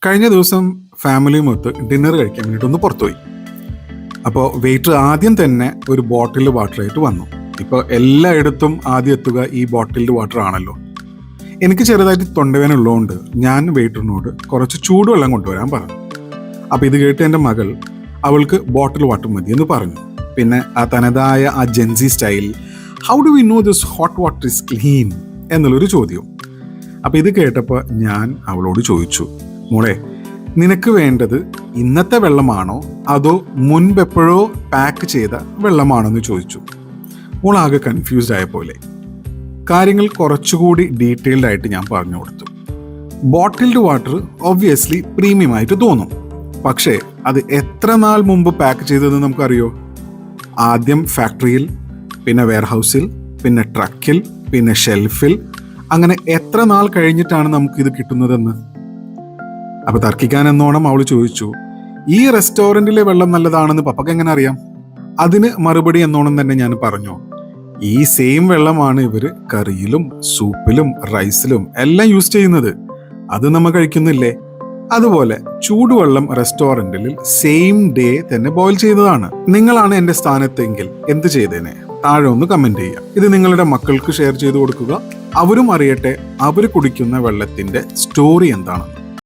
കഴിഞ്ഞ ദിവസം ഫാമിലിയുമൊത്ത് ഡിന്നർ കഴിക്കാൻ വേണ്ടിയിട്ട് ഒന്ന് പുറത്തുപോയി. അപ്പോൾ വെയിറ്റർ ആദ്യം തന്നെ ഒരു ബോട്ടിൽ വാട്ടറായിട്ട് വന്നു. ഇപ്പോൾ എല്ലായിടത്തും ആദ്യം എത്തുക ഈ ബോട്ടിൽഡ് വാട്ടർ ആണല്ലോ. എനിക്ക് ചെറുതായിട്ട് തൊണ്ടവേദന ഉള്ളതുകൊണ്ട് ഞാൻ വെയിറ്ററിനോട് കുറച്ച് ചൂടുവെള്ളം കൊണ്ടുവരാൻ പറഞ്ഞു. അപ്പോൾ ഇത് കേട്ട് എൻ്റെ മകൾ അവൾക്ക് ബോട്ടിൽ വാട്ടർ മതി എന്ന് പറഞ്ഞു. പിന്നെ ആ തനതായ ആ Gen Z style, how do we know this hot water is clean എന്നുള്ളൊരു ചോദ്യം. അപ്പോൾ ഇത് കേട്ടപ്പോൾ ഞാൻ അവളോട് ചോദിച്ചു, മോളെ, നിനക്ക് വേണ്ടത് ഇന്നത്തെ വെള്ളമാണോ അതോ മുൻപെപ്പോഴോ പാക്ക് ചെയ്ത വെള്ളമാണോ എന്ന് ചോദിച്ചു. മോൾ ആകെ കൺഫ്യൂസ്ഡ് ആയ പോലെ. കാര്യങ്ങൾ കുറച്ചുകൂടി ഡീറ്റെയിൽഡ് ആയിട്ട് ഞാൻ പറഞ്ഞു കൊടുത്തു. ബോട്ടിൽഡ് വാട്ടർ ഒബ്വിയസ്ലി പ്രീമിയം ആയിട്ട് തോന്നും, പക്ഷേ അത് എത്ര നാൾ മുമ്പ് പാക്ക് ചെയ്തതെന്ന് നമുക്കറിയോ? ആദ്യം ഫാക്ടറിയിൽ, പിന്നെ വെയർഹൗസിൽ, പിന്നെ ട്രക്കിൽ, പിന്നെ ഷെൽഫിൽ, അങ്ങനെ എത്ര നാൾ കഴിഞ്ഞിട്ടാണ് നമുക്കിത് കിട്ടുന്നതെന്ന്. അപ്പൊ തർക്കിക്കാൻ എന്നോണം അവൾ ചോദിച്ചു, ഈ റെസ്റ്റോറൻറ്റിലെ വെള്ളം നല്ലതാണെന്ന് പപ്പക്ക് എങ്ങനെ അറിയാം? അതിന് മറുപടി എന്നോണം തന്നെ ഞാൻ പറഞ്ഞു, ഈ സെയിം വെള്ളമാണ് ഇവര് കറിയിലും സൂപ്പിലും റൈസിലും എല്ലാം യൂസ് ചെയ്യുന്നത്. അത് നമ്മൾ കഴിക്കുന്നില്ലേ? അതുപോലെ ചൂടുവെള്ളം റെസ്റ്റോറൻറ്റിൽ സെയിം ഡേ തന്നെ ബോയിൽ ചെയ്തതാണ്. നിങ്ങളാണ് എൻ്റെ സ്ഥാനത്തെങ്കിൽ എന്ത് ചെയ്തേനെ? താഴെ ഒന്ന് കമന്റ് ചെയ്യുക. ഇത് നിങ്ങളുടെ മക്കൾക്ക് ഷെയർ ചെയ്ത് കൊടുക്കുക. അവരും അറിയട്ടെ അവർ കുടിക്കുന്ന വെള്ളത്തിന്റെ സ്റ്റോറി എന്താണെന്ന്.